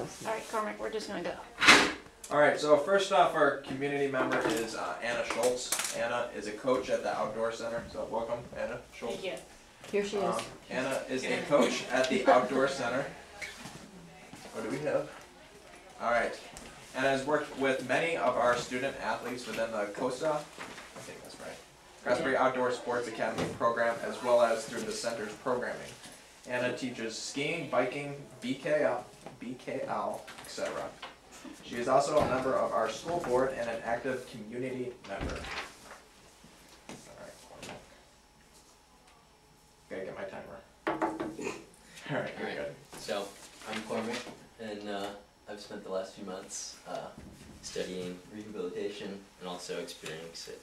All right, Cormac, we're just gonna go. Alright, so first off, our community member is Anna Schultz. Anna is a coach at the Outdoor Center, so welcome, Anna Schultz. Thank you. Here she is. Anna is a coach at the Outdoor Center. What do we have? Alright. Anna has worked with many of our student athletes within the COSA, I think that's right, Craftsbury Outdoor Sports Academy program, as well as through the center's programming. Anna teaches skiing, biking, BKL, etc. She is also a member of our school board and an active community member. Alright. Gotta get my timer. Alright, you're good. So, I'm Cormac, and I've spent the last few months studying rehabilitation and also experiencing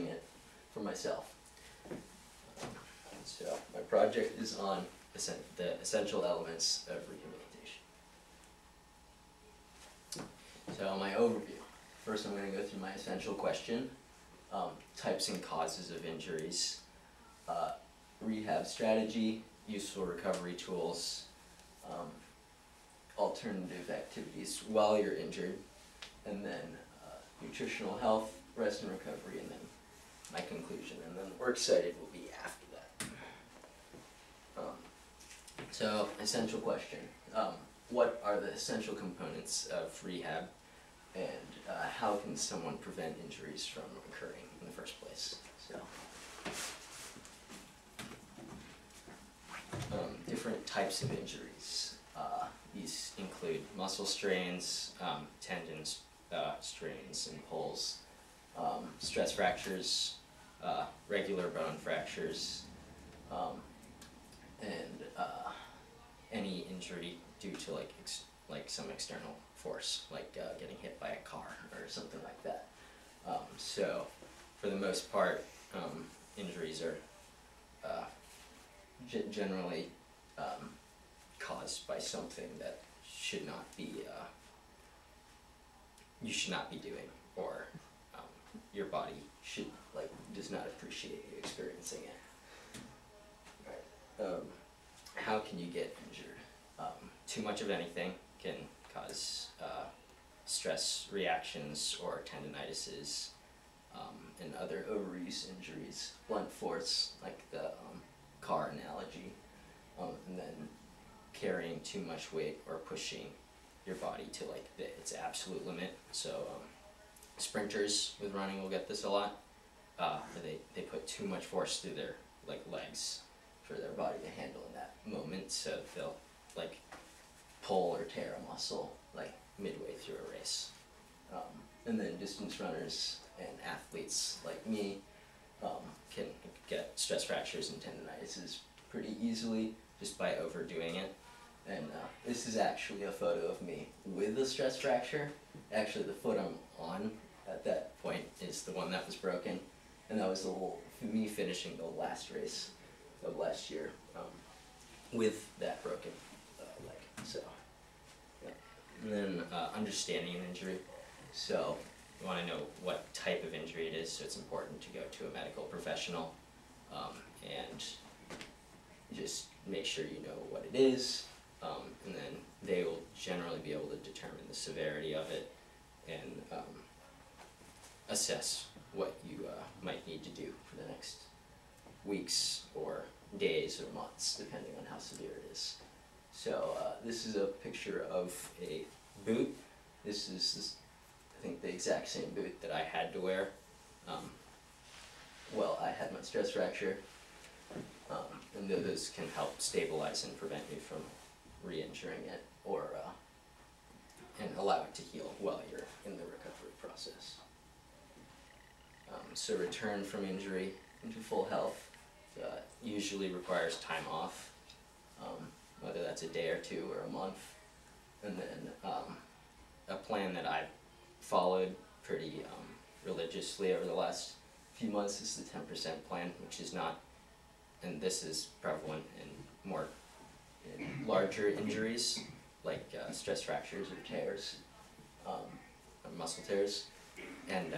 it for myself. So, my project is on the essential elements of rehabilitation. So, my overview. First, I'm going to go through my essential question, types and causes of injuries, rehab strategy, useful recovery tools, alternative activities while you're injured, and then nutritional health, rest and recovery, and then my conclusion, and then work cited will be after that. So, essential question. What are the essential components of rehab, and how can someone prevent injuries from occurring in the first place? So, different types of injuries. These include muscle strains, tendons, strains and pulls, stress fractures, regular bone fractures, and any injury due to like some external force, like getting hit by a car or something like that. So, for the most part, injuries are generally caused by something that should not be you should not be doing, or your body does not appreciate you experiencing it. Right. How can you get injured? Too much of anything can cause stress reactions or tendinitises and other overuse injuries. Blunt force, like the car analogy, and then carrying too much weight or pushing your body to its absolute limit. So sprinters with running will get this a lot. They put too much force through their legs for their body to handle in that moment, so they'll pull or tear a muscle midway through a race. And then distance runners and athletes like me can get stress fractures and tendinitises pretty easily just by overdoing it. And this is actually a photo of me with a stress fracture. Actually, the foot I'm on at that point is the one that was broken, and that was me finishing the last race of last year with that broken leg. So, yeah. And then understanding an injury. So, you want to know what type of injury it is, so it's important to go to a medical professional and just make sure you know what it is, and then they will generally be able to determine the severity of it and assess what you might need to do for the next weeks or days or months, depending on how severe it is. So this is a picture of a boot. This is I think the exact same boot that I had to wear. Well, I had my stress fracture, and those can help stabilize and prevent me from re-injuring it, or and allow it to heal while you're in the recovery process. So return from injury into full health usually requires time off, whether that's a day or two or a month, and then a plan that I've followed pretty religiously over the last few months is the 10% plan, which is not, and this is prevalent in larger injuries like stress fractures or tears, or muscle tears, and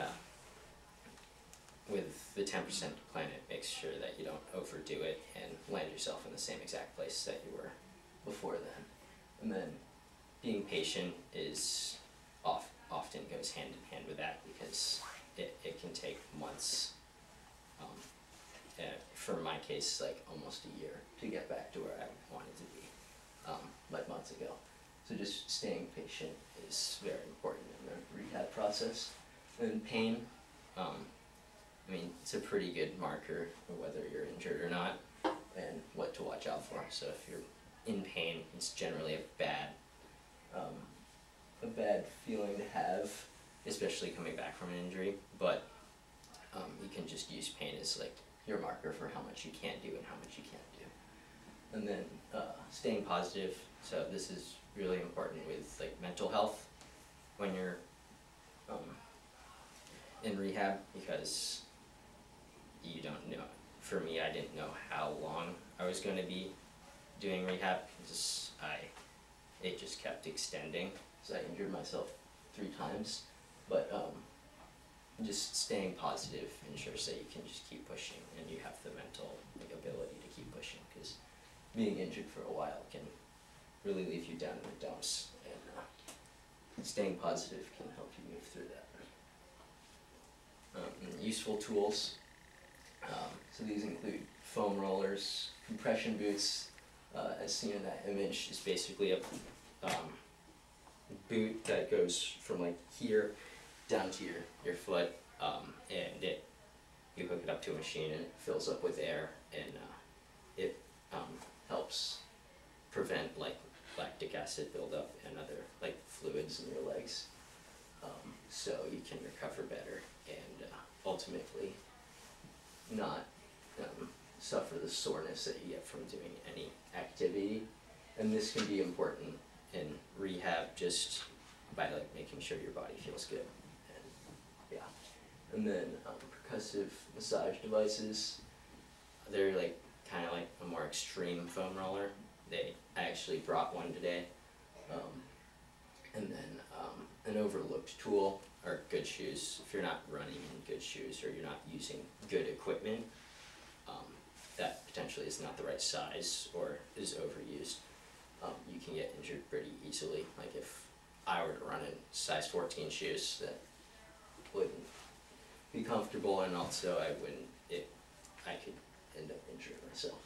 with the 10% plan, it makes sure that you don't overdo it and land yourself in the same exact place that you were before then. And then being patient is often goes hand in hand with that, because it can take months, for my case, like almost a year to get back to where I wanted to be, like months ago. So just staying patient is very important in the rehab process. And pain, I mean, it's a pretty good marker of whether you're injured or not, and what to watch out for. So if you're in pain, it's generally a bad feeling to have, especially coming back from an injury. But you can just use pain as like your marker for how much you can do and how much you can't do. And then staying positive. So this is really important with like mental health when you're in rehab, because you don't know. For me, I didn't know how long I was going to be doing rehab. It just kept extending. So I injured myself 3 times, but just staying positive ensures that you can just keep pushing, and you have the mental ability to keep pushing, because being injured for a while can really leave you down in the dumps, and staying positive can help you move through that. And useful tools. So these include foam rollers, compression boots, as seen in that image, is basically a boot that goes from like here down to your foot, and you hook it up to a machine and it fills up with air, and it helps prevent like lactic acid buildup and other like fluids in your legs, so you can recover better and ultimately not suffer the soreness that you get from doing any activity. And this can be important in rehab just by like making sure your body feels good. And yeah, and then percussive massage devices. They're like kind of like a more extreme foam roller. I actually brought one today. And then an overlooked tool are good shoes. If you're not running in good shoes, or you're not using good equipment that potentially is not the right size or is overused, you can get injured pretty easily. Like if I were to run in size 14 shoes, that wouldn't be comfortable, and also I could end up injuring myself.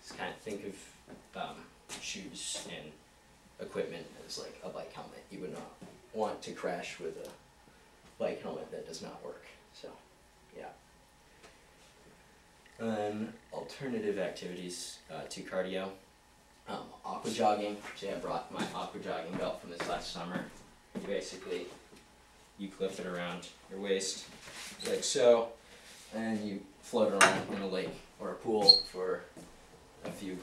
Just kind of think of shoes and equipment as like a bike helmet. You would not want to crash with a bike helmet that does not work. So, yeah. And then alternative activities to cardio. Aqua jogging. Actually, I brought my aqua jogging belt from this last summer. Basically, you clip it around your waist like so, and you float around in a lake or a pool for a few,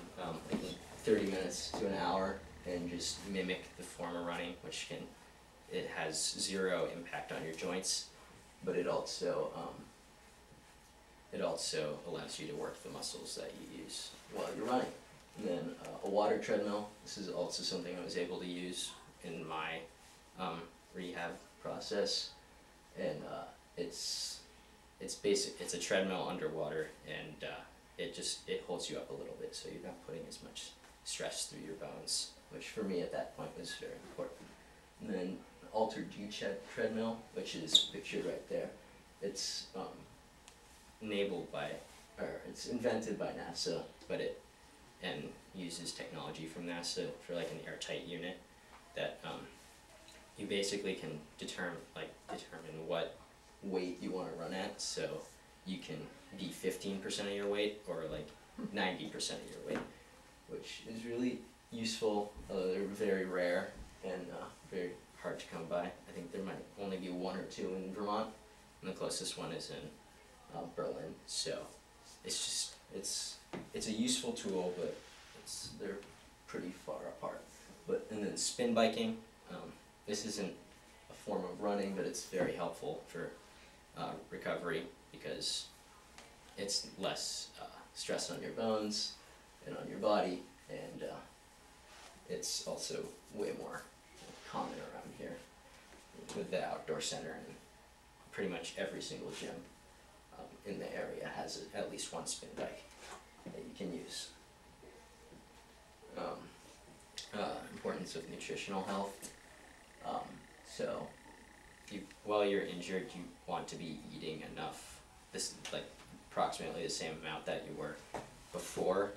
like 30 minutes to an hour, and just mimic the form of running, it has 0 impact on your joints, but it also allows you to work the muscles that you use while you're running. And then a water treadmill. This is also something I was able to use in my rehab process, and it's basic. It's a treadmill underwater, and it holds you up a little bit, so you're not putting as much stress through your bones, which for me at that point was very important. And then altered treadmill, which is pictured right there. It's it's invented by NASA, and uses technology from NASA for like an airtight unit that you basically can determine what weight you want to run at, so you can be 15% of your weight or like 90% of your weight, which is really useful. They're very rare and very hard to come by. I think there might only be 1 or 2 in Vermont, and the closest one is in Berlin. So it's a useful tool, but they're pretty far apart. And then spin biking. This isn't a form of running, but it's very helpful for recovery, because it's less stress on your bones and on your body, and it's also way more common around here with the outdoor center, and pretty much every single gym in the area has at least one spin bike that you can use. importance of nutritional health. So, while you're injured, you want to be eating enough, like approximately the same amount that you were before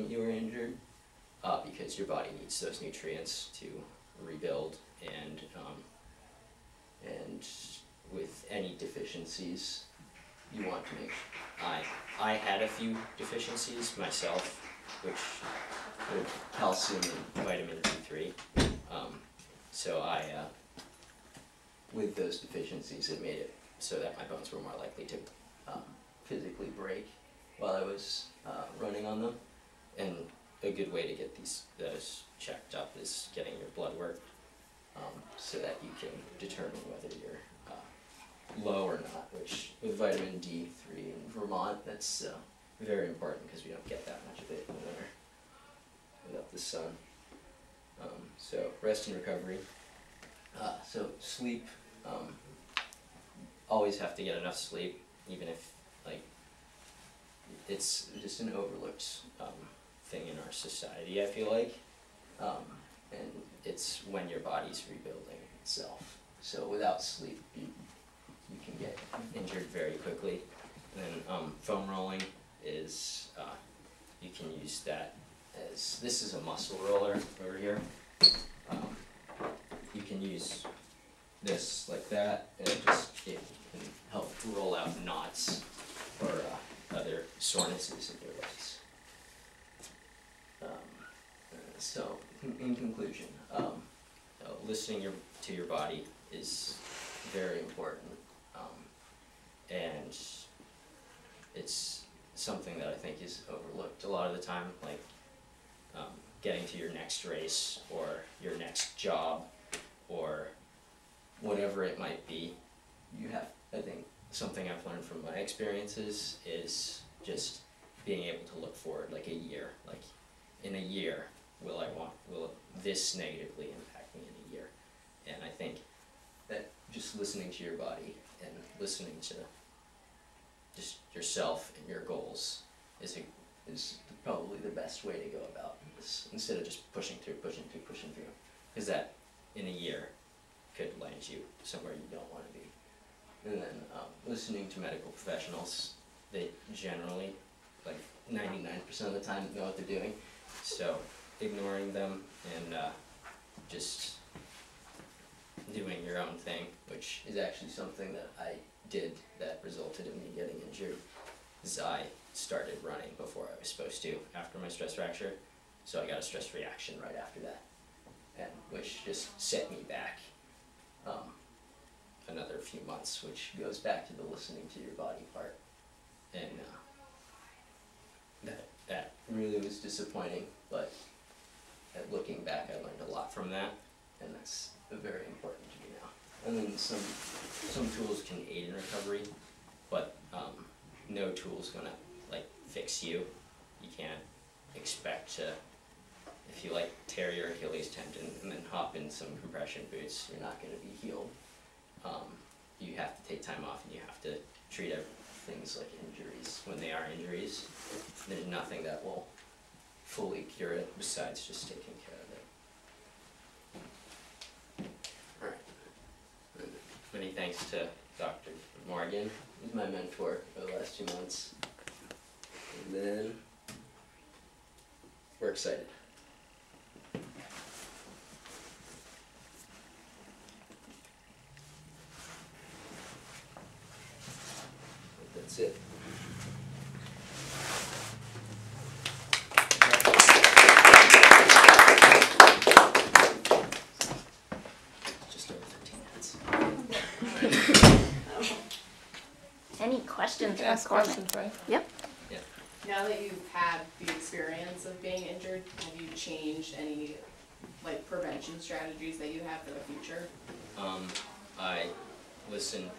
you were injured, because your body needs those nutrients to rebuild, and with any deficiencies, you want to make. I had a few deficiencies myself, which were calcium and vitamin D3. So with those deficiencies, it made it so that my bones were more likely to physically break while I was running on them. And a good way to get those checked up is getting your blood work, so that you can determine whether you're low or not, which with vitamin D3 in Vermont, that's very important because we don't get that much of it in the winter without the sun. So rest and recovery. So sleep, always have to get enough sleep, even if it's just an overlooked thing in our society, I feel like. And it's when your body's rebuilding itself. So without sleep, you can get injured very quickly. And then foam rolling is, you can use that as, this is a muscle roller over here. You can use this like that, and it can help roll out knots or other sorenesses in your legs. So, in conclusion, listening to your body is very important, and it's something that I think is overlooked a lot of the time, like getting to your next race or your next job or whatever it might be. I think something I've learned from my experiences is just being able to look forward like a year, like in a year, will this negatively impact me in a year? And I think that just listening to your body and listening to just yourself and your goals is probably the best way to go about this, instead of just pushing through, because that in a year could land you somewhere you don't want to be. And then listening to medical professionals, they generally, like 99% of the time, know what they're doing. So ignoring them and just doing your own thing, which is actually something that I did that resulted in me getting injured, is I started running before I was supposed to after my stress fracture. So I got a stress reaction right after that, and which just set me back another few months, which goes back to the listening to your body part. And that really was disappointing, but looking back, I learned a lot from that, and that's very important to me now. And then some tools can aid in recovery, but no tool's gonna fix you. You can't expect to, if you tear your Achilles tendon and then hop in some compression boots, you're not gonna be healed. You have to take time off, and you have to treat things like injuries when they are injuries. There's nothing that will fully cure it besides just taking care of it. Alright. Many thanks to Dr. Morgan. He's my mentor for the last 2 months. And then we're excited. That's it. Just over 15 minutes. Any questions? Ask questions, right? Yep. Now that you've had the experience of being injured, have you changed any prevention strategies that you have for the future? I listened.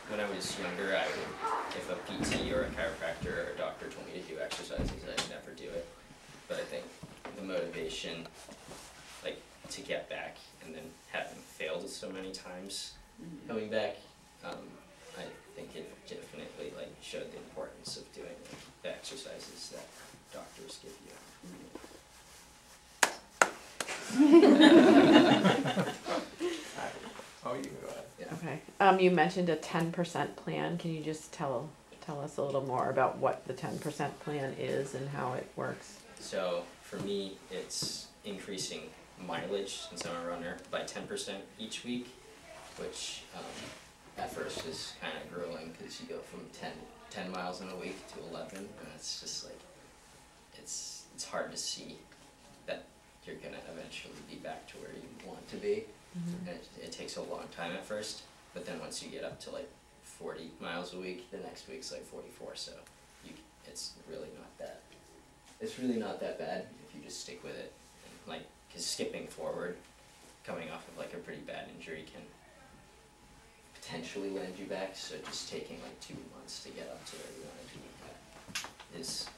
When I was younger, I would, if a PT or a chiropractor or a doctor told me to do exercises, I'd never do it. But I think the motivation, to get back, and then having failed so many times, coming back, I think it definitely showed the importance of doing the exercises that doctors give you. Oh, you can go ahead. Okay. You mentioned a 10% plan. Can you just tell us a little more about what the 10% plan is and how it works? So for me, it's increasing mileage since I'm a runner by 10% each week, which at first is kind of grueling because you go from 10 miles in a week to 11, and it's just like, it's hard to see that you're gonna eventually be back to where you want to be. Mm-hmm. And it takes a long time at first, but then once you get up to like 40 miles a week, the next week's like 44, so it's really not that bad if you just stick with it. And like, cause skipping forward, coming off of like a pretty bad injury can potentially land you back, so just taking like 2 months to get up to where you want to be is,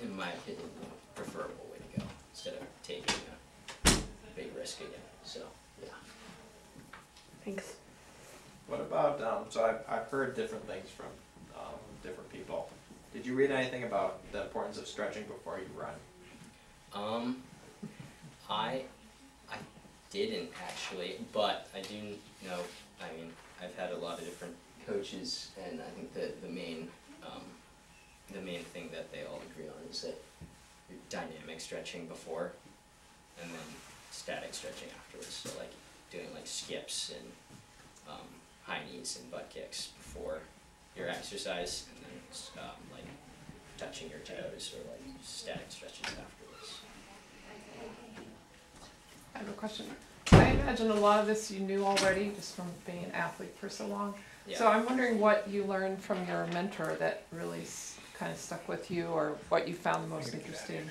in my opinion, the preferable way to go, instead of taking a big risk again, so, yeah. Thanks. What about, so I've heard different things from different people. Did you read anything about the importance of stretching before you run? I didn't actually, but I do know, I mean, I've had a lot of different coaches, and I think that the main thing that they all agree on is that you're dynamic stretching before, and then static stretching afterwards, so like doing like skips and high knees and butt kicks before your exercise, and then like touching your toes or like static stretches afterwards. I have a question. I imagine a lot of this you knew already just from being an athlete for so long. Yeah. So I'm wondering what you learned from your mentor that really kind of stuck with you, or what you found the most interesting.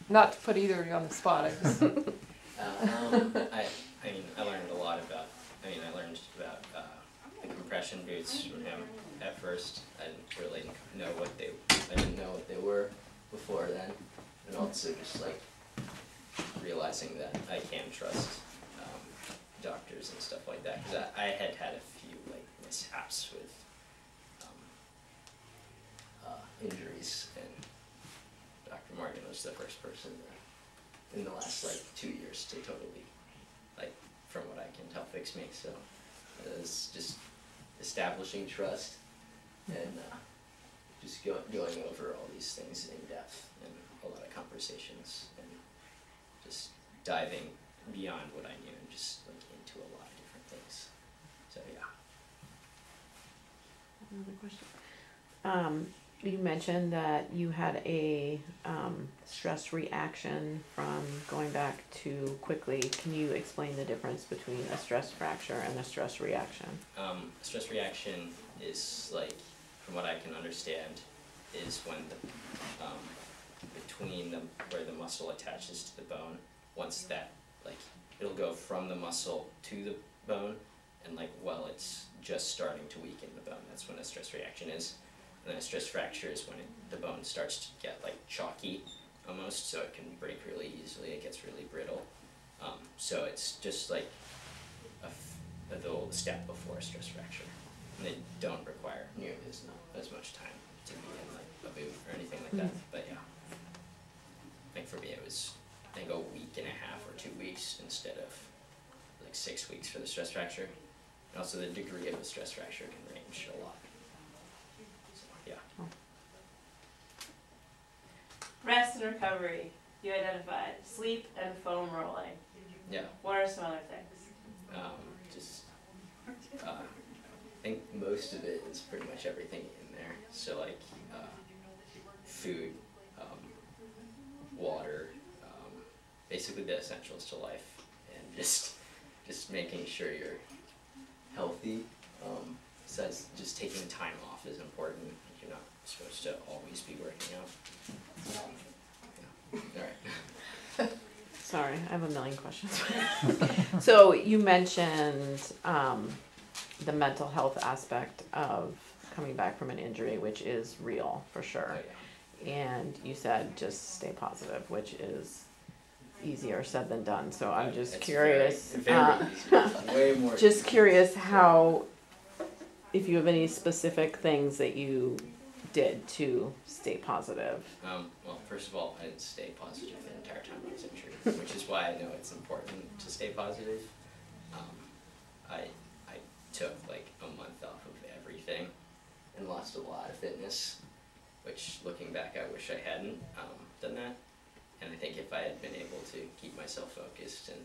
Not to put either of you on the spot. I just I mean, I learned a lot about. I learned about the compression boots from him at first. I didn't really know what they were before then, and also just like realizing that I can trust doctors and stuff like that, because I had had a few like mishaps with injuries, and Dr. Morgan was the first person in the last like 2 years to totally, like, from what I can tell, fix me. So it was just establishing trust and just going over all these things in depth, and a lot of conversations, and just diving beyond what I knew and just like into a lot of different things. So yeah. Another question. You mentioned that you had a stress reaction from going back too quickly. Can you explain the difference between a stress fracture and a stress reaction? A stress reaction is like, from what I can understand, is when the between where the muscle attaches to the bone, once that, like, it'll go from the muscle to the bone, and like while it's just starting to weaken the bone, that's when a stress reaction is. And then a stress fracture is when the bone starts to get like chalky almost, so it can break really easily. It gets really brittle. So it's just like the step before a stress fracture. And they don't require nearly as much time to be in like a boot or anything like that. But yeah, I think for me it was, I think, a week and a half or 2 weeks instead of like 6 weeks for the stress fracture. And also the degree of the stress fracture can range a lot. Yeah. Rest and recovery. You identified sleep and foam rolling. Yeah. What are some other things? I think most of it is pretty much everything in there. So like food, water, basically the essentials to life, and just making sure you're healthy. Besides, just taking time off is important. You're not supposed to always be working out. Yeah. All right. Sorry, I have a million questions. So you mentioned the mental health aspect of coming back from an injury, which is real for sure. Oh, yeah. And you said just stay positive, which is easier said than done. So I'm just It's curious. very easy. Way more. Just curious how, if you have any specific things that you did to stay positive? Well, first of all, I didn't stay positive the entire time I was injured, which is why I know it's important to stay positive. I took like a month off of everything and lost a lot of fitness, which looking back I wish I hadn't done that. And I think if I had been able to keep myself focused and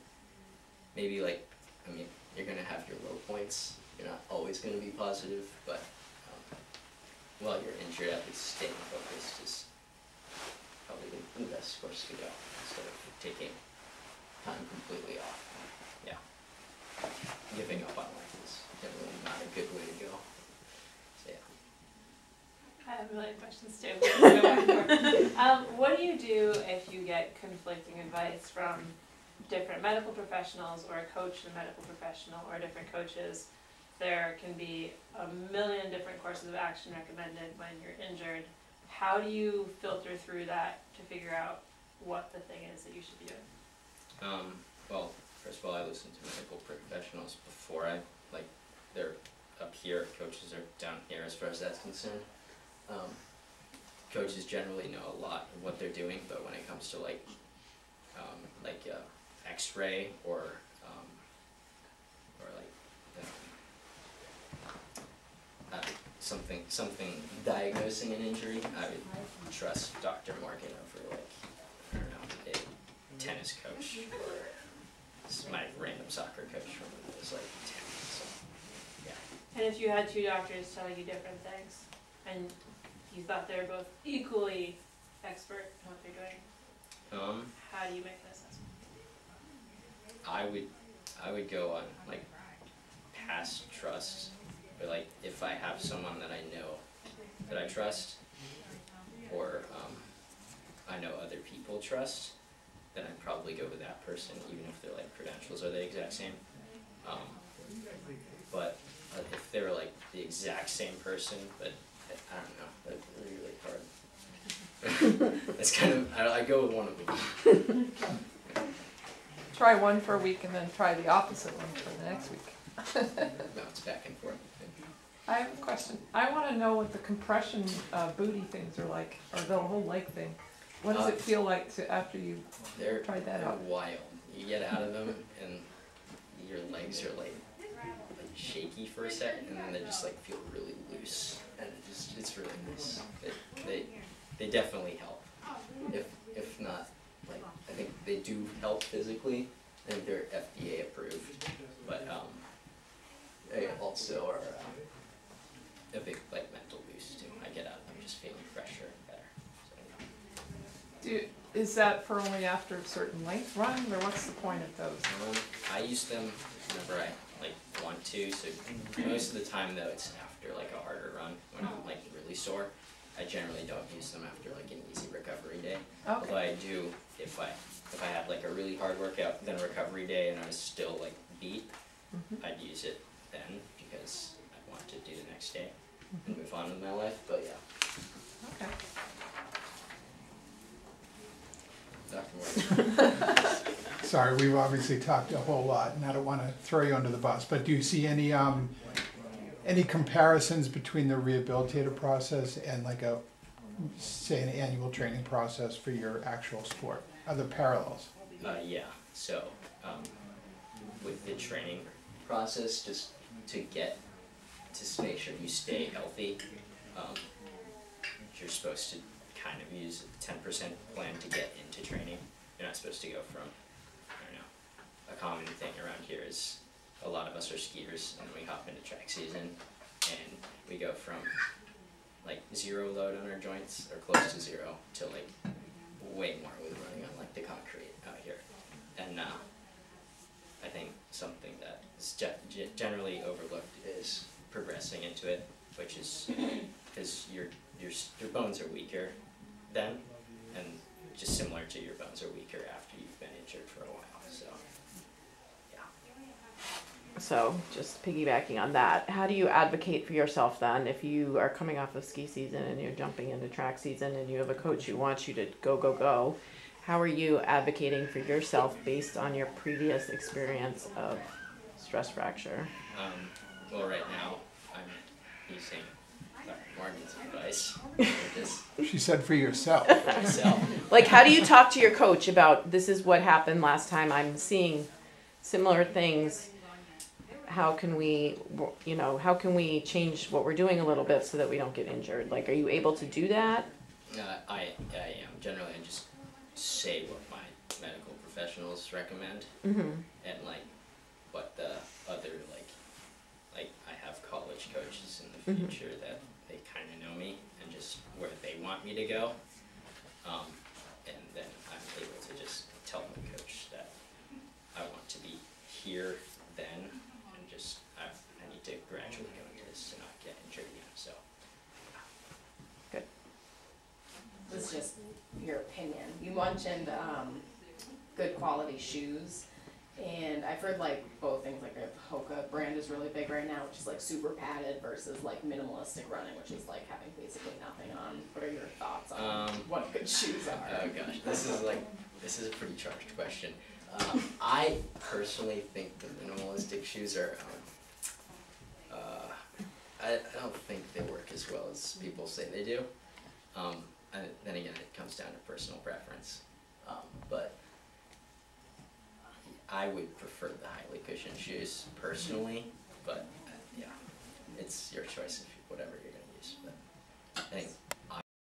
maybe like, I mean, you're gonna have your low points, you're not always gonna be positive, but while you're injured, at least staying focused is probably the best course to go instead of taking time completely off. Yeah. Giving up on life is definitely not a good way to go. So yeah. I have a million questions too. What do you do if you get conflicting advice from different medical professionals or a coach and a medical professional or different coaches? There can be a million different courses of action recommended when you're injured. How do you filter through that to figure out what the thing is that you should be doing? Well, first of all, I listen to medical professionals before they're up here, coaches are down here as far as that's concerned. Coaches generally know a lot of what they're doing, but when it comes to X-ray or something diagnosing an injury, I would trust Dr. Morgan over I don't know, a tennis coach or my random soccer coach from when I was 10. So yeah. And if you had two doctors telling you different things and you thought they were both equally expert in what they're doing, how do you make an assessment? I would go on past trust, but if I have someone that I know that I trust, or I know other people trust, then I'd probably go with that person, even if their credentials are the exact same. But if they were the exact same person, but I don't know, that's really hard. It's kind of, I go with one of them. Try one for a week and then try the opposite one for the next week. Bounce back and forth. I have a question. I want to know what the compression booty things are like, or the whole leg thing. What does it feel like after you tried that out? They're wild. You get out of them and your legs are shaky for a second, and then they just feel really loose, and it's really nice. They definitely help. If not, I think they do help physically. I think they're FDA approved, but they also are a big mental boost too. I get out of them just feeling fresher and better. So, yeah. Is that for only after a certain length run, or what's the point of those? I use them whenever I want to. So most of the time though, it's after a harder run when I'm really sore. I generally don't use them after an easy recovery day. Okay. Although I do if I have a really hard workout, then a recovery day, and I was still beat. I'd use it then because I want to do the next day and move on with my life. But yeah. Okay. Dr. Morgan. Sorry, we've obviously talked a whole lot, and I don't want to throw you under the bus, but do you see any comparisons between the rehabilitative process and say an annual training process for your actual sport? Are there parallels? Yeah. So with the training process, just to make sure you stay healthy, you're supposed to kind of use a 10% plan to get into training. You're not supposed to go from, a common thing around here is a lot of us are skiers, and then we hop into track season, and we go from zero load on our joints, or close to zero, to way more with running on the concrete out here. And I think something that is generally overlooked is progressing into it, which is because your bones are weaker then, and just similar to your bones are weaker after you've been injured for a while. So yeah. So just piggybacking on that, how do you advocate for yourself then if you are coming off of ski season and you're jumping into track season and you have a coach who wants you to go? How are you advocating for yourself based on your previous experience of stress fracture? Well, right now I'm using Morgan's advice. Just She said for yourself. myself. Like, how do you talk to your coach about, this is what happened last time, I'm seeing similar things? How can we, how can we change what we're doing a little bit so that we don't get injured? Like, are you able to do that? I am. Generally, I just say what my medical professionals recommend, Mm-hmm. and like what the other like I have college coaches in the Mhm. future that they kind of know me and just where they want me to go, and then I'm able to just tell my coach that I want to be here then, and just I need to gradually go into this to not get injured again. So. This is just your opinion. You mentioned good quality shoes, and I've heard like both things. Like the Hoka brand is really big right now, which is like super padded versus like minimalistic running, which is like having basically nothing on. What are your thoughts on what good shoes are? Oh gosh, this is a pretty charged question. I personally think the minimalistic shoes are. I don't think they work as well as people say they do. And then again, it comes down to personal preference. But I would prefer the highly cushioned shoes personally. But yeah, it's your choice if whatever you're gonna use. But I think